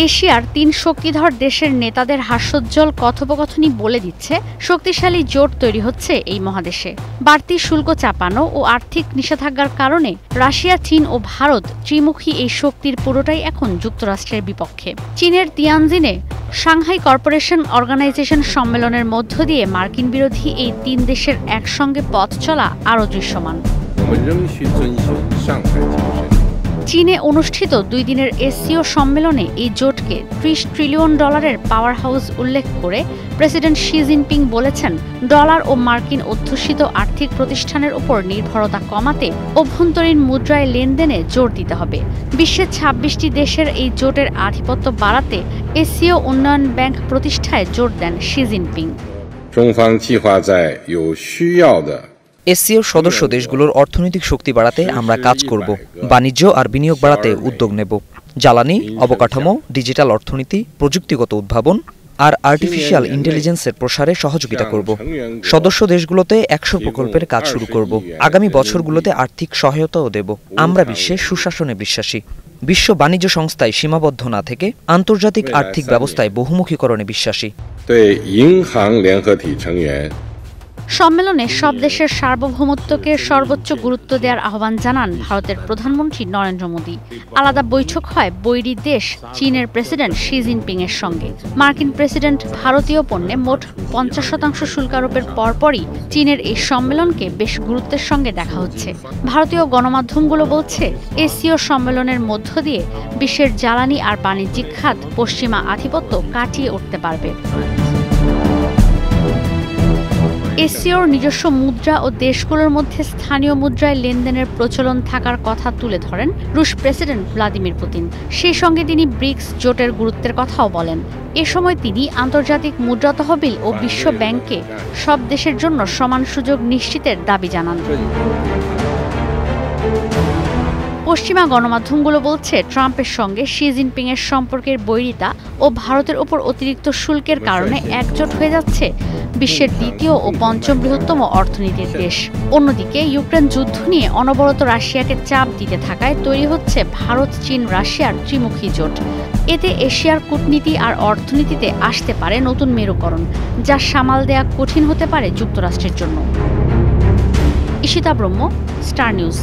এশিয়ার ৩ শক্তিধর দেশের নেতাদের হাস্যোজ্জ্বল কথোপকথনই বলে দিচ্ছে শক্তিশালী জোট তৈরি হচ্ছে এই মহাদেশে। বাড়তি শুল্ক চাপানো ও আর্থিক নিষেধাজ্ঞার কারণে রাশিয়া, চীন ও ভারত ত্রিমুখী এই শক্তির পুরোটাই এখন যুক্তরাষ্ট্রের বিপক্ষে। চীনের তিয়ানজিনে সাংহাই কর্পোরেশন অর্গানাইজেশন সম্মেলনের মধ্য দিয়ে মার্কিন বিরোধী এই ৩ দেশের একসঙ্গে পথ চলা আরও দৃশ্যমান। চীনে অনুষ্ঠিত ২ দিনের এসসিও সম্মেলনে এই জোটকে $৩০ ট্রিলিয়ন পাওয়ার হাউস উল্লেখ করে প্রেসিডেন্ট শি জিনপিং বলেছেন, ডলার ও মার্কিন অধ্যুষিত আর্থিক প্রতিষ্ঠানের উপর নির্ভরতা কমাতে অভ্যন্তরীণ মুদ্রায় লেনদেনে জোর দিতে হবে। বিশ্বের ২৬টি দেশের এই জোটের আধিপত্য বাড়াতে এসসিও উন্নয়ন ব্যাংক প্রতিষ্ঠায় জোর দেন শি জিনপিং। এসসিও সদস্য দেশগুলোর অর্থনৈতিক শক্তি বাড়াতে আমরা কাজ করব, বাণিজ্য আর বিনিয়োগ বাড়াতে উদ্যোগ নেব, জ্বালানি, অবকাঠামো, ডিজিটাল অর্থনীতি, প্রযুক্তিগত উদ্ভাবন আর আর্টিফিশিয়াল ইন্টেলিজেন্সের প্রসারে সহযোগিতা করব। সদস্য দেশগুলোতে ১০০ প্রকল্পের কাজ শুরু করব। আগামী বছরগুলোতে আর্থিক সহায়তাও দেব। আমরা বিশ্বে সুশাসনে বিশ্বাসী। বিশ্ব বাণিজ্য সংস্থায় সীমাবদ্ধ না থেকে আন্তর্জাতিক আর্থিক ব্যবস্থায় বহুমুখীকরণে বিশ্বাসী। সম্মেলনে সব দেশের সার্বভৌমত্বকে সর্বোচ্চ গুরুত্ব দেওয়ার আহ্বান জানান ভারতের প্রধানমন্ত্রী নরেন্দ্র মোদী। আলাদা বৈঠক হয় বৈরী দেশ চীনের প্রেসিডেন্ট শি জিনপিং এর সঙ্গে। মার্কিন প্রেসিডেন্ট ভারতীয় পণ্যে মোট ৫০% শুল্ক আরোপের পরপরই চীনের এই সম্মেলনকে বেশ গুরুত্বের সঙ্গে দেখা হচ্ছে। ভারতীয় গণমাধ্যমগুলো বলছে, এসসিও সম্মেলনের মধ্য দিয়ে বিশ্বের জ্বালানি আর বাণিজ্যিক খাত পশ্চিমা আধিপত্য কাটিয়ে উঠতে পারবে। এসসিওর নিজস্ব মুদ্রা ও দেশগুলোর মধ্যে স্থানীয় মুদ্রায় লেনদেনের প্রচলন থাকার কথা তুলে ধরেন রুশ প্রেসিডেন্ট ভ্লাদিমির পুতিন। সেই সঙ্গে তিনি ব্রিক্স জোটের গুরুত্বের কথাও বলেন। এ সময় তিনি আন্তর্জাতিক মুদ্রা তহবিল ও বিশ্ব ব্যাংককে সব দেশের জন্য সমান সুযোগ নিশ্চিতের দাবি জানান। পশ্চিমা গণমাধ্যমগুলো বলছে, ট্রাম্পের সঙ্গে শি জিনপিং এর সম্পর্কের বৈরিতা ও ভারতের উপর অতিরিক্ত শুল্কের কারণে একজোট হয়ে যাচ্ছে বিশ্বের দ্বিতীয় ও পঞ্চম বৃহত্তম অর্থনীতির দেশ। অন্যদিকে ইউক্রেন যুদ্ধ নিয়ে অনবরত রাশিয়াকে চাপ দিতে থাকায় তৈরি হচ্ছে ভারত, চীন, রাশিয়ার ত্রিমুখী জোট। এতে এশিয়ার কূটনীতি আর অর্থনীতিতে আসতে পারে নতুন মেরুকরণ, যা সামাল দেয়া কঠিন হতে পারে যুক্তরাষ্ট্রের জন্য। ঈশিতা ব্রহ্ম, স্টার নিউজ।